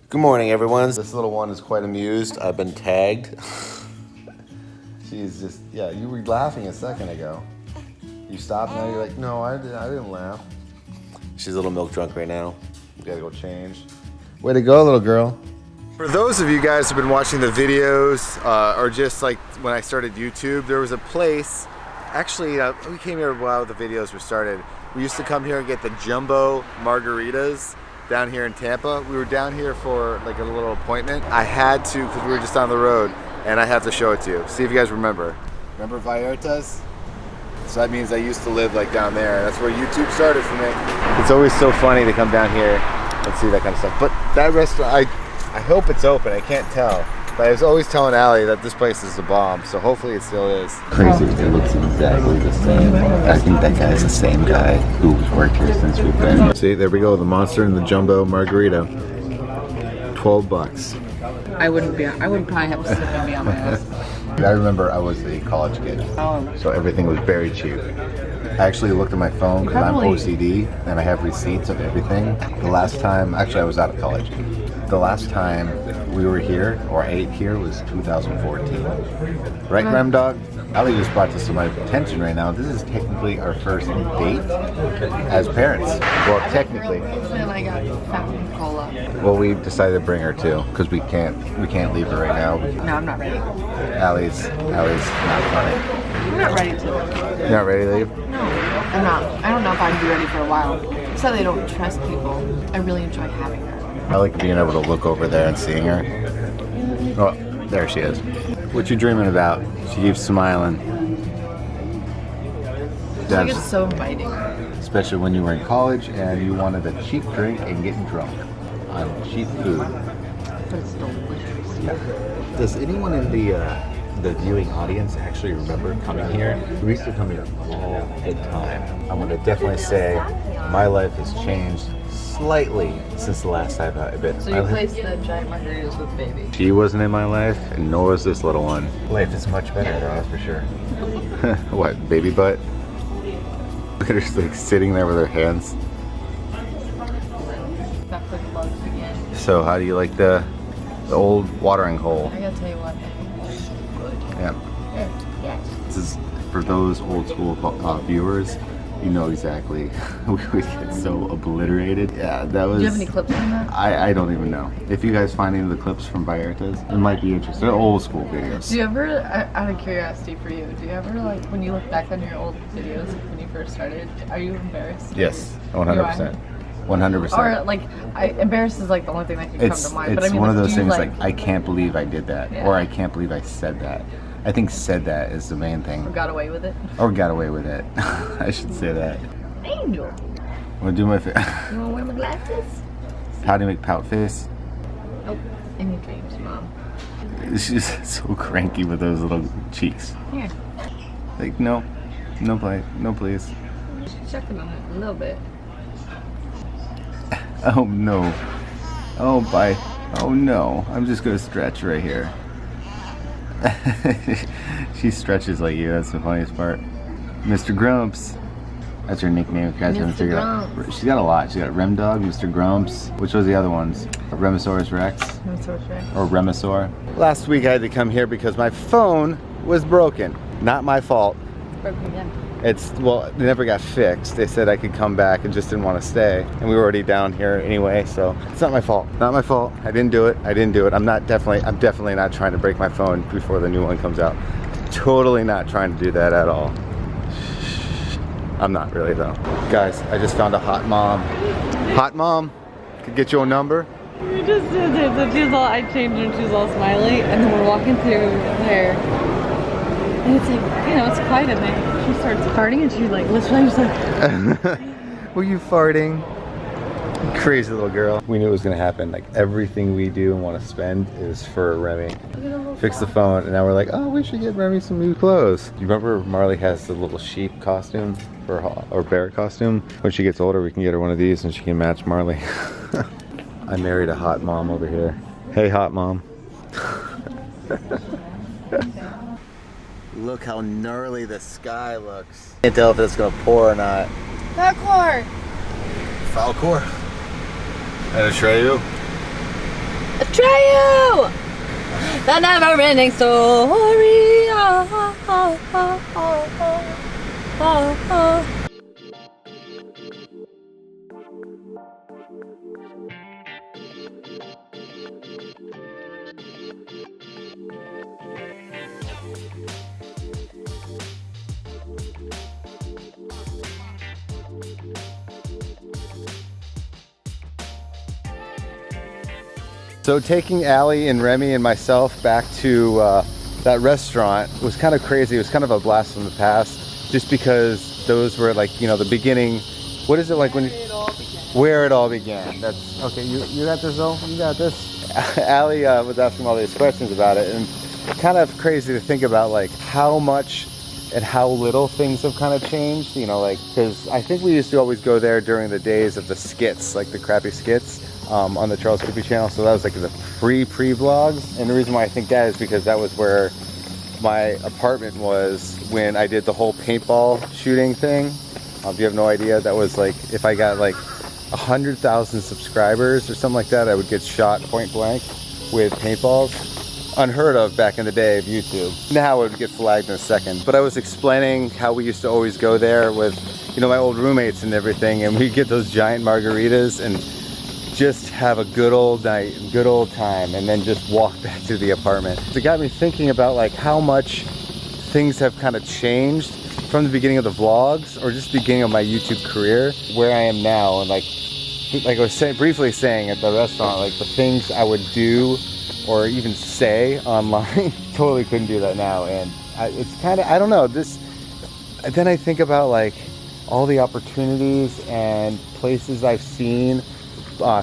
Good morning, everyone. This little one is quite amused. I've been tagged. She's just, yeah, you were laughing a second ago. You stopped, now you're like, no, I didn't laugh. She's a little milk drunk right now. We gotta go change. Way to go, little girl. For those of you guys who've been watching the videos, or just like when I started YouTube, there was a place, actually, we came here while the videos were started. We used to come here and get the jumbo margaritas down here in Tampa. We were down here for like a little appointment. I had to, because we were just on the road, and I have to show it to you. See if you guys remember. Remember Vallartas? So that means I used to live like down there. That's where YouTube started for me. It's always so funny to come down here and see that kind of stuff. But that restaurant, I hope it's open. I can't tell. But I was always telling Allie that this place is a bomb, so hopefully it still is. Crazy, it looks exactly the same. I think that guy's the same guy who's worked here since we've been. See, there we go, the monster and the jumbo margarita. 12 bucks. I would probably have to sit and be on my ass. I remember I was a college kid, so everything was very cheap. I actually looked at my phone because I'm OCD and I have receipts of everything. The last time, actually I was out of college. The last time we were here, or I ate here, was 2014. Right, Rem Dog? Allie just brought this to my attention right now. This is technically our first date as parents. Well, technically. And I got fountain cola. Well, we decided to bring her too, because we can't leave her right now. No, I'm not ready. Allie's not funny. I'm not ready to. You're not ready to leave? No, I'm not. I don't know if I'd be ready for a while. So they don't trust people. I really enjoy having her. I like being able to look over there and seeing her. Oh, there she is. What you dreaming about? She keeps smiling. She gets so inviting. Especially when you were in college and you wanted a cheap drink and get drunk on cheap food. But it's delicious. Yeah. Does anyone in the viewing audience actually remember coming here? We used to come here all the time. I'm gonna definitely say my life has changed slightly since the last time I've been. So you placed the giant margaritas with baby. She wasn't in my life, and nor was this little one. Life is much better, though, that's for sure. What, baby butt? Look at her just like sitting there with her hands. Back where the bugs begin. So how do you like the old watering hole? I gotta tell you what. Good. Yeah. Yes. This is for those old school viewers. You know exactly. We would get so obliterated. Yeah, that was. Do you have any clips from that? I don't even know. If you guys find any of the clips from Vallartas, it might be interesting. They're old school videos. Do you ever, out of curiosity for you, do you ever, like, when you look back on your old videos when you first started, are you embarrassed? Yes, 100%. 100%. Or, like, embarrassed is, like, the only thing that can come to mind. It's but I mean, one of like, those things like, I can't believe I did that. Yeah. Or I can't believe I said that. I think said that is the main thing. Or got away with it. Or got away with it. I should say that. Angel. I'm gonna do my face. You wanna wear my glasses? How do you make pout face? Nope. In your dreams, Mom. She's so cranky with those little cheeks. Here. Like, no. No play. No please. She's checking on it a little bit. Oh no. Oh bye. Oh no. I'm just gonna stretch right here. She stretches like you, that's the funniest part. Mr. Grumps. That's her nickname, if you guys haven't figured out. She's got a lot. She's got Rem Dog, Mr. Grumps. Which was the other ones? Remosaurus Rex? Remosaurus Rex. Or Remosaur. Last week I had to come here because my phone was broken. Not my fault. Broken again. Well, it never got fixed. They said I could come back and just didn't want to stay. And we were already down here anyway, so it's not my fault. Not my fault. I didn't do it. I didn't do it. I'm definitely not trying to break my phone before the new one comes out. Totally not trying to do that at all. I'm not really though. Guys, I just found a hot mom. Hot mom? Could get you a number? We just did it, but I changed her and she was all smiley, and then we're walking through there. And it's like, you know, it's quiet in there. She starts farting and she's like, literally just like... Were you farting? Crazy little girl. We knew it was gonna happen. Like everything we do and want to spend is for Remy. Fix the phone, and now we're like, oh, we should get Remy some new clothes. You remember Marley has the little sheep costume or bear costume? When she gets older, we can get her one of these and she can match Marley. I married a hot mom over here. Hey, hot mom. Look how gnarly the sky looks. Can't tell if it's gonna pour or not. Falcor! Falcor? And a Shreyu? Atreyu! The never-ending story. So taking Allie and Remy and myself back to that restaurant was kind of crazy. It was kind of a blast from the past, just because those were like, you know, the beginning. What is it like when where it all began? That's okay. You got this though. You got this. Allie was asking all these questions about it, and kind of crazy to think about like how much and how little things have kind of changed. You know, like because I think we used to always go there during the days of the skits, like the crappy skits. On the Charles Trippy channel, so that was like the pre-vlogs, and the reason why I think that is because that was where my apartment was when I did the whole paintball shooting thing. If you have no idea, that was like if I got like 100,000 subscribers or something like that, I would get shot point blank with paintballs. Unheard of back in the day of YouTube. Now it would get flagged in a second. But I was explaining how we used to always go there with, you know, my old roommates and everything, and we'd get those giant margaritas and just have a good old night, good old time, and then just walk back to the apartment. It got me thinking about like how much things have kind of changed from the beginning of the vlogs, or just the beginning of my YouTube career, where I am now, and like I was briefly saying at the restaurant, like the things I would do or even say online, totally couldn't do that now. And it's kind of, I don't know, then I think about like all the opportunities and places I've seen,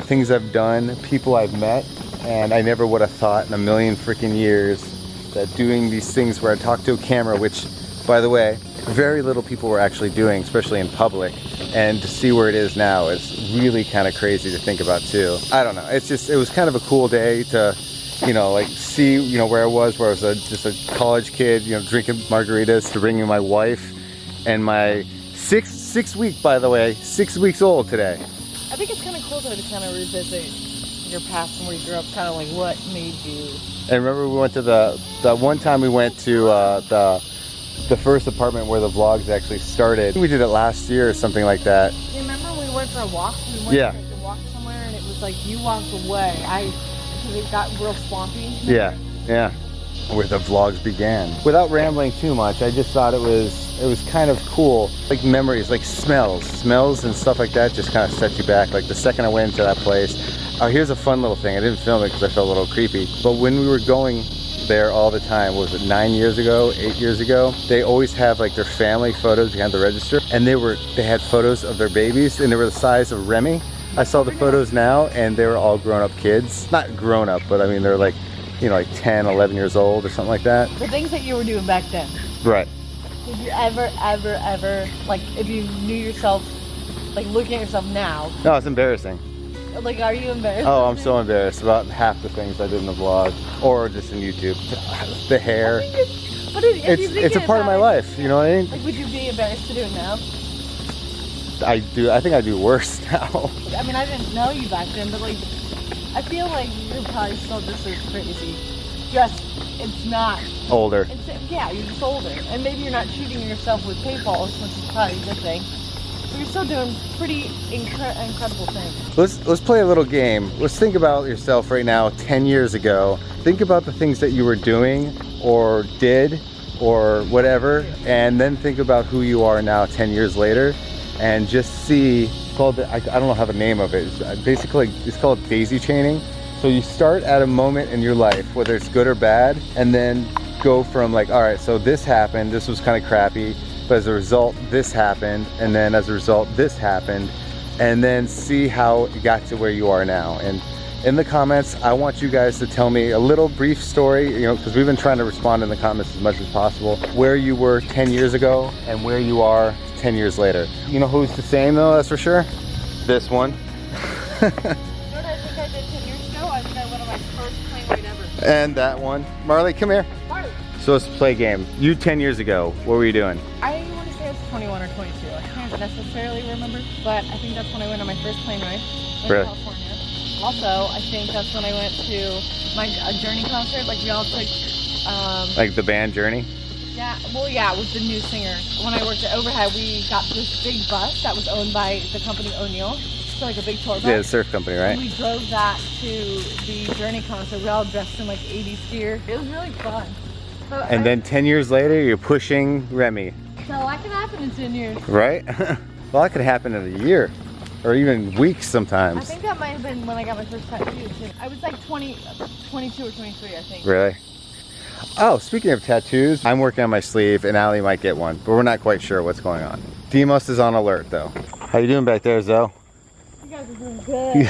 things I've done, people I've met, and I never would have thought in a million freaking years that doing these things where I talk to a camera, which, by the way, very little people were actually doing, especially in public, and to see where it is now is really kind of crazy to think about too. I don't know, it's just, it was kind of a cool day to, you know, like see, you know, where I was just a college kid, you know, drinking margaritas, to bringing my wife and my six week, by the way, 6 weeks old today. I think it's kind of cool though to kind of revisit your past and where you grew up, kind of like what made you. And remember we went to the one time we went to the first apartment where the vlogs actually started. We did it last year or something like that. You remember we went for a walk? We went to walk somewhere and it was like you walked away. Because it got real swampy. Yeah, yeah. Where the vlogs began. Without rambling too much, I just thought it was kind of cool. Like memories, like smells and stuff like that just kind of set you back. Like the second I went into that place, here's a fun little thing. I didn't film it because I felt a little creepy. But when we were going there all the time, what was it, 9 years ago, 8 years ago, they always have like their family photos behind the register, and they had photos of their babies, and they were the size of Remy. I saw the photos now, and they were all grown-up kids. Not grown-up, but I mean they're like, you know, like 10, 11 years old or something like that. The things that you were doing back then. Right. Did you ever, like, if you knew yourself, like looking at yourself now? No, it's embarrassing. Like, are you embarrassed? Oh, I'm so embarrassed about half the things I did in the vlog, or just in YouTube. The hair. It's a part of my life, you know what I mean? Like, would you be embarrassed to do it now? I do. I think I do worse now. I mean, I didn't know you back then, but like, I feel like you're probably still just as crazy. Just, it's not. Older. Yeah, you're just older. And maybe you're not shooting yourself with paintballs, which is probably a good thing. But you're still doing pretty incredible things. Let's play a little game. Let's think about yourself right now, 10 years ago. Think about the things that you were doing or did or whatever, and then think about who you are now 10 years later, and just see, I don't know how the name of it is. Basically, it's called daisy chaining. So you start at a moment in your life, whether it's good or bad, and then go from like, all right, so this happened, this was kind of crappy, but as a result, this happened, and then as a result, this happened, and then see how it got to where you are now. And in the comments, I want you guys to tell me a little brief story, you know, because we've been trying to respond in the comments as much as possible, where you were 10 years ago and where you are 10 years later. You know who's the same though, that's for sure? This one. You know what I think I did 10 years ago? I think I went on my first plane ride ever. And that one. Marley, come here. Marley. So let's play a game. You 10 years ago, what were you doing? I want to say I was 21 or 22. I can't necessarily remember, but I think that's when I went on my first plane ride in Really? California. Also, I think that's when I went to my Journey concert. Like we all took. Like the band Journey? Yeah, well, yeah, with the new singer. When I worked at Overhead, we got this big bus that was owned by the company O'Neill. So like a big tour bus. Yeah, the surf company, right? And we drove that to the Journey concert. We all dressed in like 80s gear. It was really fun. So And then 10 years later, you're pushing Remy. So that can happen in 10 years. Right? Well, that could happen in a year. Or even weeks sometimes. I think that might have been when I got my first tattoo too. I was like 22 or 23, I think. Really? Oh, speaking of tattoos, I'm working on my sleeve and Allie might get one, but we're not quite sure what's going on. Demos is on alert though. How you doing back there, Zoe? You guys are doing good.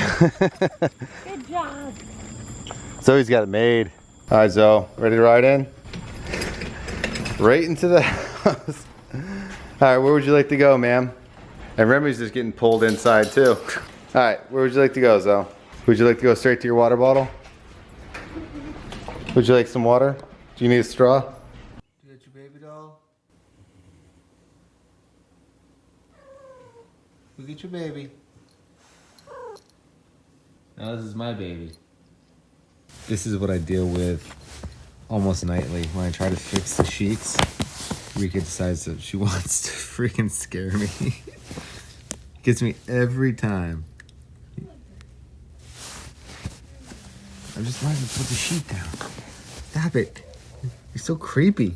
Good job. Zoe's got it made. All right, Zoe, ready to ride in? Right into the house. All right, where would you like to go, ma'am? And Remy's just getting pulled inside too. All right, where would you like to go, Zoe? Would you like to go straight to your water bottle? Would you like some water? Do you need a straw? You got your baby doll? Look at your baby. Now this is my baby. This is what I deal with almost nightly when I try to fix the sheets. Rika decides that she wants to freaking scare me. Gets me every time. I'm just wanting to put the sheet down. Stop it. You're so creepy.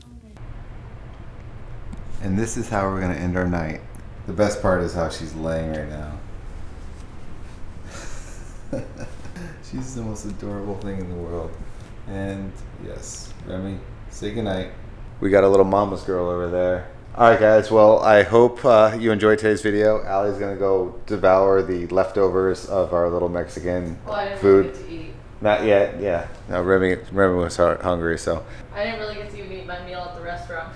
And this is how we're gonna end our night. The best part is how she's laying right now. She's the most adorable thing in the world. And yes, Remy, say goodnight. We got a little mama's girl over there. All right, guys. Well, I hope you enjoyed today's video. Allie's gonna go devour the leftovers of our little Mexican food. Really get to eat. Not yet. Yeah. No, Remy was hungry, so. I didn't really get to even eat my meal at the restaurant.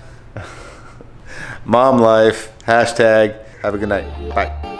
Mom life. Hashtag. Have a good night. Bye.